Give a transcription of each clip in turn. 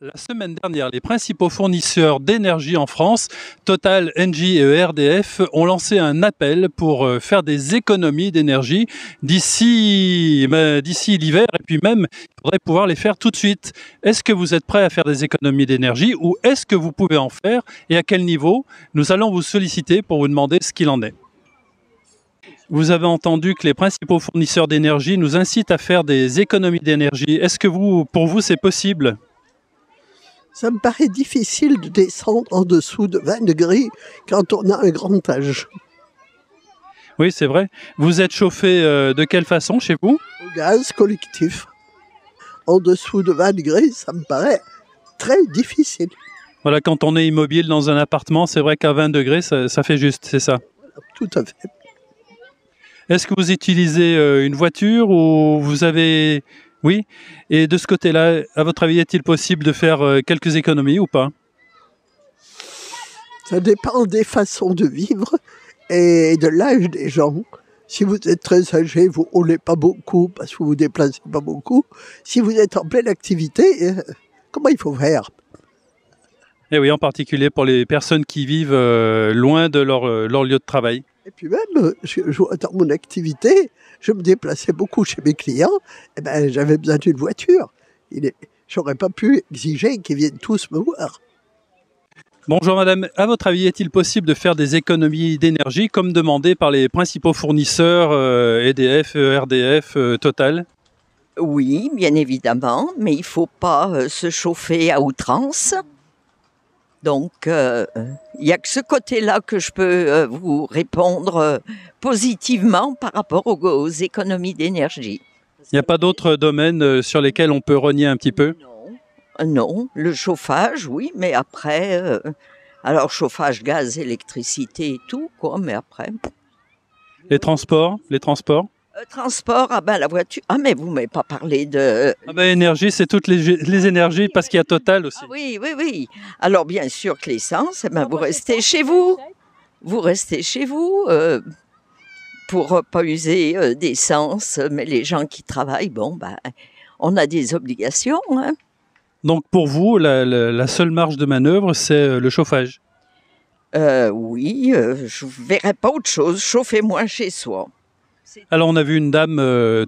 La semaine dernière, les principaux fournisseurs d'énergie en France, Total, Engie et ERDF, ont lancé un appel pour faire des économies d'énergie d'ici l'hiver et puis même, il faudrait pouvoir les faire tout de suite. Est-ce que vous êtes prêts à faire des économies d'énergie ou est-ce que vous pouvez en faire et à quel niveau? Nous allons vous solliciter pour vous demander ce qu'il en est. Vous avez entendu que les principaux fournisseurs d'énergie nous incitent à faire des économies d'énergie. Est-ce que pour vous, c'est possible? Ça me paraît difficile de descendre en dessous de 20 degrés quand on a un grand âge. Oui, c'est vrai. Vous êtes chauffé de quelle façon chez vous? Au gaz collectif. En dessous de 20 degrés, ça me paraît très difficile. Voilà, quand on est immobile dans un appartement, c'est vrai qu'à 20 degrés, ça fait juste, c'est ça? Tout à fait. Est-ce que vous utilisez une voiture ou vous avez... Oui. Et de ce côté-là, à votre avis, est-il possible de faire quelques économies ou pas? Ça dépend des façons de vivre et de l'âge des gens. Si vous êtes très âgé, vous ne roulez pas beaucoup parce que vous ne vous déplacez pas beaucoup. Si vous êtes en pleine activité, comment il faut faire? Et oui, en particulier pour les personnes qui vivent loin de leur lieu de travail. Et puis même, dans mon activité, je me déplaçais beaucoup chez mes clients, et ben, j'avais besoin d'une voiture. J'aurais pas pu exiger qu'ils viennent tous me voir. Bonjour madame, à votre avis, est-il possible de faire des économies d'énergie comme demandé par les principaux fournisseurs EDF, ERDF, Total? Oui, bien évidemment, mais il ne faut pas se chauffer à outrance. Donc, il n'y a que ce côté-là que je peux vous répondre positivement par rapport aux économies d'énergie. Il n'y a pas d'autres domaines sur lesquels on peut rogner un petit peu? Non, le chauffage, oui, mais après, alors chauffage, gaz, électricité et tout, quoi, mais après... Les transports? Transport, ah ben la voiture, ah mais vous ne m'avez pas parlé de... Ah ben énergie, c'est toutes les énergies parce qu'il y a Total aussi. Ah oui. Alors bien sûr que l'essence, eh ben, vous restez chez vous. Vous restez chez vous pour pas user d'essence. Mais les gens qui travaillent, bon, ben, on a des obligations. Hein. Donc pour vous, la seule marge de manœuvre, c'est le chauffage? Oui, je ne verrai pas autre chose. Chauffer moins chez soi. Alors on a vu une dame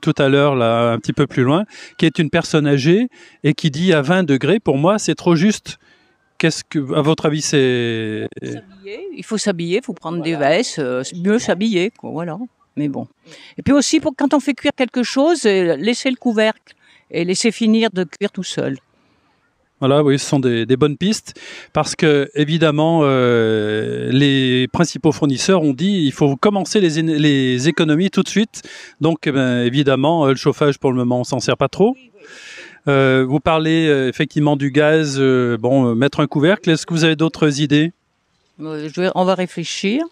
tout à l'heure, là, un petit peu plus loin, qui est une personne âgée et qui dit à 20 degrés, pour moi, c'est trop juste. Qu'est-ce que, à votre avis, c'est... Il faut s'habiller, il faut prendre des vestes, mieux s'habiller, quoi, voilà. Mais bon. Et puis aussi, quand on fait cuire quelque chose, laisser le couvercle et laisser finir de cuire tout seul. Voilà, oui, ce sont des bonnes pistes parce que évidemment les principaux fournisseurs ont dit il faut commencer les économies tout de suite. Donc évidemment le chauffage pour le moment on s'en sert pas trop. Vous parlez effectivement du gaz, mettre un couvercle. Est-ce que vous avez d'autres idées? On va réfléchir.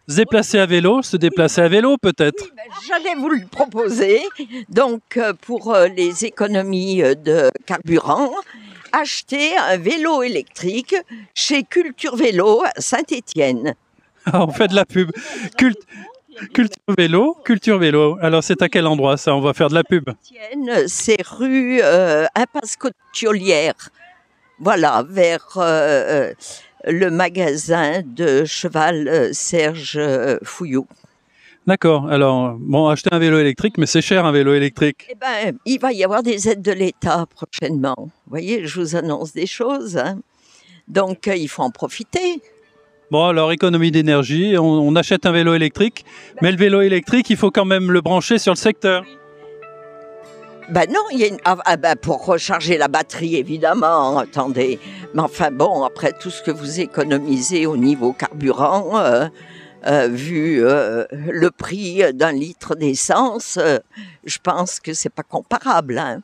Se déplacer à vélo peut-être. Oui, j'allais vous le proposer. Donc, pour les économies de carburant, acheter un vélo électrique chez Culture Vélo à Saint-Étienne. On fait de la pub. Culture Vélo. Alors, c'est à quel endroit ça? On va faire de la pub. Saint-Étienne, c'est rue Impasse Côte-Tiolière. Voilà, vers... le magasin de cheval Serge Fouillou. D'accord. Alors, acheter un vélo électrique, mais c'est cher un vélo électrique. Eh bien, il va y avoir des aides de l'État prochainement. Vous voyez, je vous annonce des choses. Hein. Donc, il faut en profiter. Bon, alors, économie d'énergie, on achète un vélo électrique, mais le vélo électrique, il faut quand même le brancher sur le secteur. Ben non, il y a pour recharger la batterie, évidemment, attendez. Mais enfin bon, après tout ce que vous économisez au niveau carburant, vu le prix d'un litre d'essence, je pense que c'est pas comparable. Hein.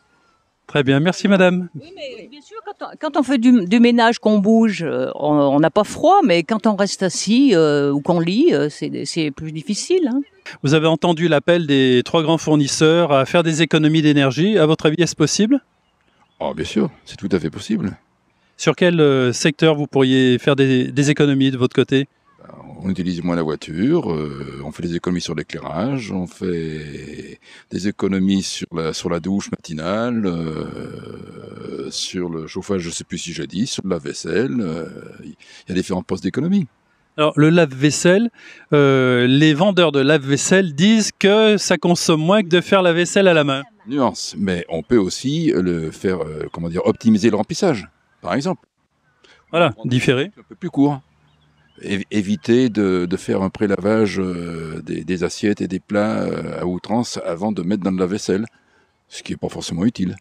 Très bien, merci madame. Oui, mais bien sûr, quand on fait du ménage, qu'on bouge, on n'a pas froid, mais quand on reste assis ou qu'on lit, c'est plus difficile. Hein. Vous avez entendu l'appel des 3 grands fournisseurs à faire des économies d'énergie. À votre avis, est-ce possible? Oh, bien sûr, c'est tout à fait possible. Sur quel secteur vous pourriez faire des économies de votre côté? on utilise moins la voiture, on fait des économies sur l'éclairage, on fait des économies sur la douche matinale, sur le chauffage, je sais plus si j'ai dit, sur la vaisselle. Il y a différents postes d'économie. Alors, le lave-vaisselle, les vendeurs de lave-vaisselle disent que ça consomme moins que de faire la vaisselle à la main. Nuance, mais on peut aussi le faire, optimiser le remplissage, par exemple. Voilà, différé. Un peu plus court. Éviter de faire un pré-lavage des assiettes et des plats à outrance avant de mettre dans le lave-vaisselle, ce qui n'est pas forcément utile.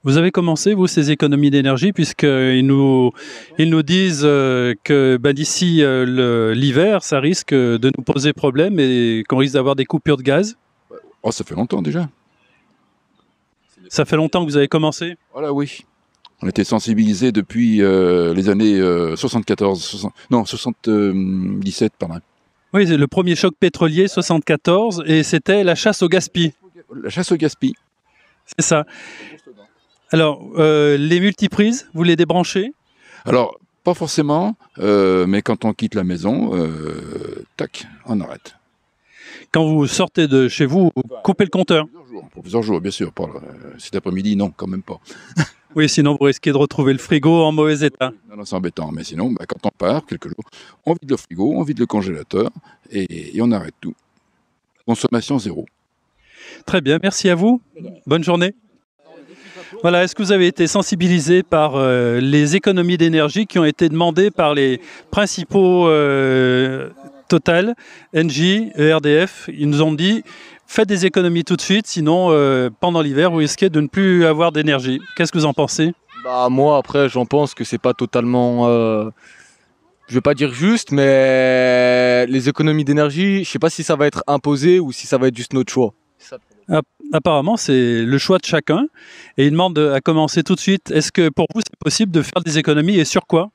Vous avez commencé, vous, ces économies d'énergie, puisqu'ils nous disent que d'ici l'hiver, ça risque de nous poser problème et qu'on risque d'avoir des coupures de gaz. Oh, ça fait longtemps déjà. Ça fait longtemps que vous avez commencé? Voilà, oui. On était sensibilisés depuis les années 77, pardon. Oui, c'est le premier choc pétrolier, 74, et c'était la chasse au gaspillage. La chasse au gaspillage. C'est ça. Alors, les multiprises, vous les débranchez? Alors, pas forcément, mais quand on quitte la maison, tac, on arrête. Quand vous sortez de chez vous, vous coupez le compteur? Pour plusieurs jours, bien sûr. Cet après-midi, non, quand même pas. Oui, sinon vous risquez de retrouver le frigo en mauvais état. Non, c'est embêtant, mais sinon, quand on part, quelques jours, on vide le frigo, on vide le congélateur, et on arrête tout. Consommation zéro. Très bien, merci à vous. Bonne journée. Voilà, est-ce que vous avez été sensibilisé par les économies d'énergie qui ont été demandées par les principaux Total, Engie, ERDF? Ils nous ont dit, faites des économies tout de suite, sinon pendant l'hiver, vous risquez de ne plus avoir d'énergie. Qu'est-ce que vous en pensez? Moi, après, j'en pense que c'est pas totalement, je vais pas dire juste, mais les économies d'énergie, je sais pas si ça va être imposé ou si ça va être juste notre choix. Apparemment, c'est le choix de chacun et ils demandent à commencer tout de suite. Est-ce que pour vous, c'est possible de faire des économies et sur quoi?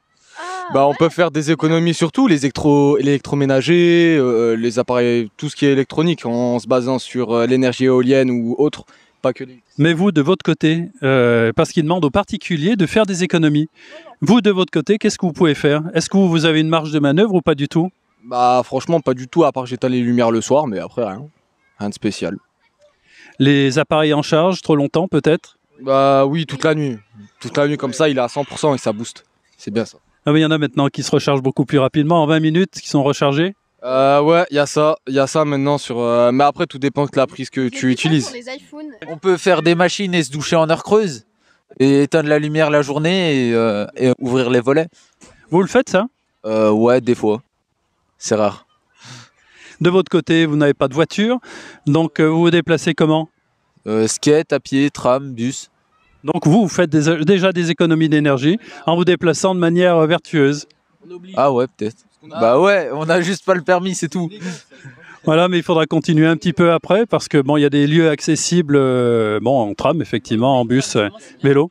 On peut faire des économies sur tout, les électroménagers, les appareils, tout ce qui est électronique, en se basant sur l'énergie éolienne ou autre, pas que les... Mais vous, de votre côté, parce qu'ils demandent aux particuliers de faire des économies, vous, de votre côté, qu'est-ce que vous pouvez faire? Est-ce que vous avez une marge de manœuvre ou pas du tout? Franchement, pas du tout, à part j'éteins les lumières le soir, mais après, rien de spécial. Les appareils en charge, trop longtemps peut-être? Oui, toute la nuit. Toute la nuit comme ça, il est à 100% et ça booste. C'est bien ça. Ah oui, il y en a maintenant qui se rechargent beaucoup plus rapidement, en 20 minutes, qui sont rechargés? Ouais, il y a ça maintenant sur... mais après, tout dépend de la prise que tu utilises. On peut faire des machines et se doucher en heure creuse, et éteindre la lumière la journée et ouvrir les volets. Vous le faites ça? Ouais, des fois. C'est rare. De votre côté, vous n'avez pas de voiture, donc vous vous déplacez comment? Skate, à pied, tram, bus. Donc vous faites déjà des économies d'énergie en vous déplaçant de manière vertueuse. Ah ouais, peut-être. Ouais, on n'a juste pas le permis, c'est tout. Voilà, mais il faudra continuer un petit peu après parce que il y a des lieux accessibles, en tram effectivement, en bus, vélo.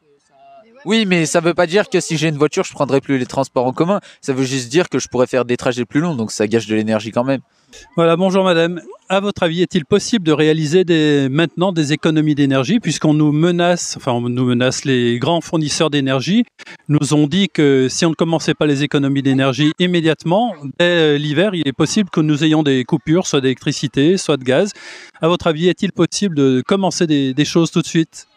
Oui, mais ça veut pas dire que si j'ai une voiture, je prendrai plus les transports en commun. Ça veut juste dire que je pourrais faire des trajets plus longs, donc ça gâche de l'énergie quand même. Voilà, bonjour madame. À votre avis, est-il possible de réaliser maintenant des économies d'énergie puisqu'on nous menace, les grands fournisseurs d'énergie nous ont dit que si on ne commençait pas les économies d'énergie immédiatement, dès l'hiver, il est possible que nous ayons des coupures, soit d'électricité, soit de gaz. À votre avis, est-il possible de commencer des choses tout de suite?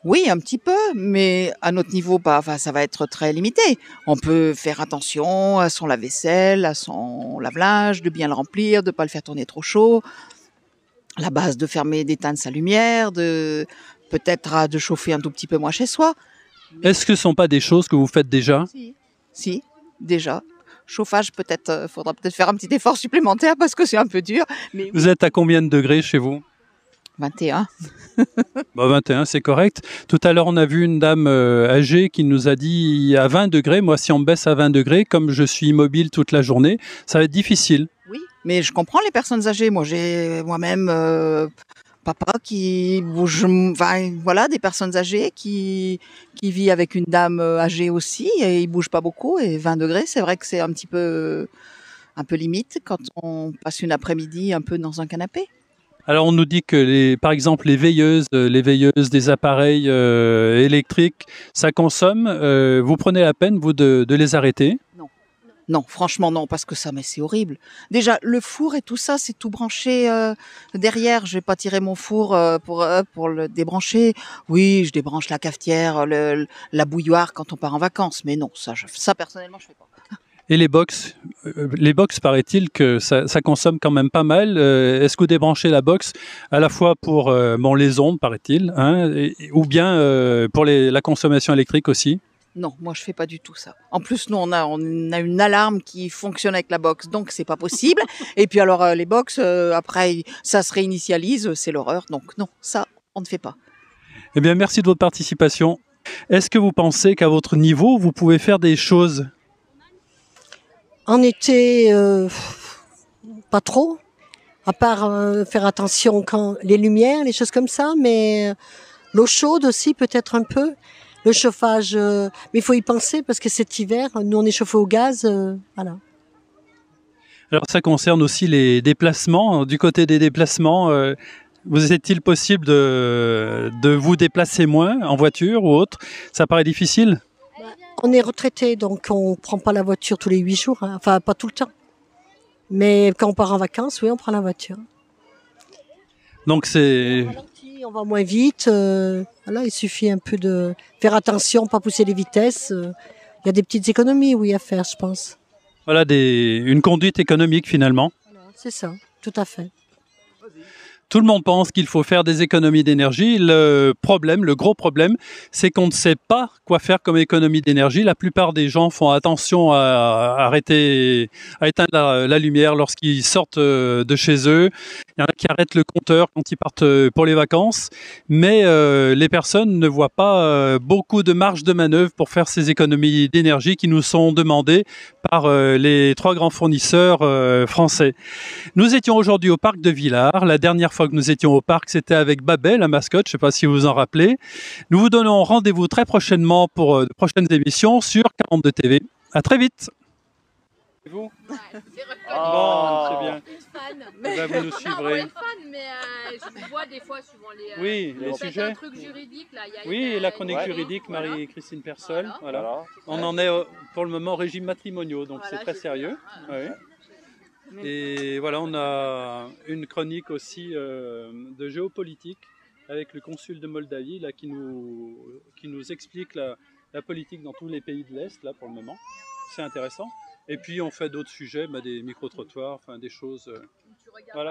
Oui, un petit peu, mais à notre niveau, ça va être très limité. On peut faire attention à son lave-vaisselle, à son lave-linge, de bien le remplir, de ne pas le faire tourner trop chaud. À la base, de fermer, d'éteindre sa lumière, peut-être de chauffer un tout petit peu moins chez soi. Est-ce que ce ne sont pas des choses que vous faites déjà? Si, déjà. Chauffage, faudra peut-être faire un petit effort supplémentaire parce que c'est un peu dur. Mais vous êtes à combien de degrés chez vous? 21. 21, c'est correct. Tout à l'heure, on a vu une dame âgée qui nous a dit à 20 degrés, moi, si on me baisse à 20 degrés, comme je suis immobile toute la journée, ça va être difficile. Oui, mais je comprends les personnes âgées. Moi, j'ai moi-même papa qui bouge, des personnes âgées qui vit avec une dame âgée aussi et il bouge pas beaucoup. Et 20 degrés, c'est vrai que c'est un peu limite quand on passe une après-midi un peu dans un canapé. Alors on nous dit que par exemple les veilleuses des appareils électriques, ça consomme. Vous prenez la peine vous de les arrêter? Non, franchement non, parce que ça, mais c'est horrible. Déjà, le four et tout ça, c'est tout branché derrière. Je vais pas tirer mon four pour le débrancher. Oui, je débranche la cafetière, la bouilloire quand on part en vacances, mais non, ça personnellement, je fais pas. Et les box, paraît-il que ça consomme quand même pas mal. Est-ce que vous débranchez la box à la fois pour les ondes, paraît-il, hein, ou bien pour la consommation électrique aussi? Non, moi je fais pas du tout ça. En plus, nous on a une alarme qui fonctionne avec la box, donc c'est pas possible. Et puis alors les box après ça se réinitialise, c'est l'horreur. Donc non, ça on ne fait pas. Eh bien, merci de votre participation. Est-ce que vous pensez qu'à votre niveau, vous pouvez faire des choses? En été, pas trop, à part faire attention quand les lumières, les choses comme ça, mais l'eau chaude aussi peut-être un peu. Le chauffage, mais il faut y penser parce que cet hiver, nous on est chauffé au gaz, voilà. Alors ça concerne aussi les déplacements. Du côté des déplacements, vous est-il possible de vous déplacer moins en voiture ou autre? Ça paraît difficile? On est retraité, donc on prend pas la voiture tous les 8 jours, hein. Enfin pas tout le temps. Mais quand on part en vacances, oui, on prend la voiture. Donc c'est... On va moins vite. Voilà, il suffit un peu de faire attention, pas pousser les vitesses. Il y a des petites économies, oui, à faire, je pense. Voilà, une conduite économique finalement. Voilà, c'est ça, tout à fait. Tout le monde pense qu'il faut faire des économies d'énergie. Le gros problème, c'est qu'on ne sait pas quoi faire comme économie d'énergie. La plupart des gens font attention à éteindre la lumière lorsqu'ils sortent de chez eux. Il y en a qui arrêtent le compteur quand ils partent pour les vacances. Mais les personnes ne voient pas beaucoup de marge de manœuvre pour faire ces économies d'énergie qui nous sont demandées par les 3 grands fournisseurs français. Nous étions aujourd'hui au parc de Villars. La dernière fois que nous étions au parc, c'était avec Babel, la mascotte. Je ne sais pas si vous vous en rappelez. Nous vous donnons rendez-vous très prochainement pour de prochaines émissions sur 42 TV. À très vite. Et vous? Bon, c'est bien. Mais Ben, vous nous suivrez. Non, fan, mais je vous vois des fois suivant les. Oui, les sujets. Un truc juridique là. Oui, la chronique juridique, voilà. Marie-Christine Persol. Voilà. On en est pour le moment au régime matrimoniaux, donc c'est très sérieux. Oui. Et voilà, on a une chronique aussi de géopolitique avec le consul de Moldavie là, qui nous explique la politique dans tous les pays de l'Est là, pour le moment. C'est intéressant. Et puis on fait d'autres sujets, des micro-trottoirs, enfin des choses. Voilà.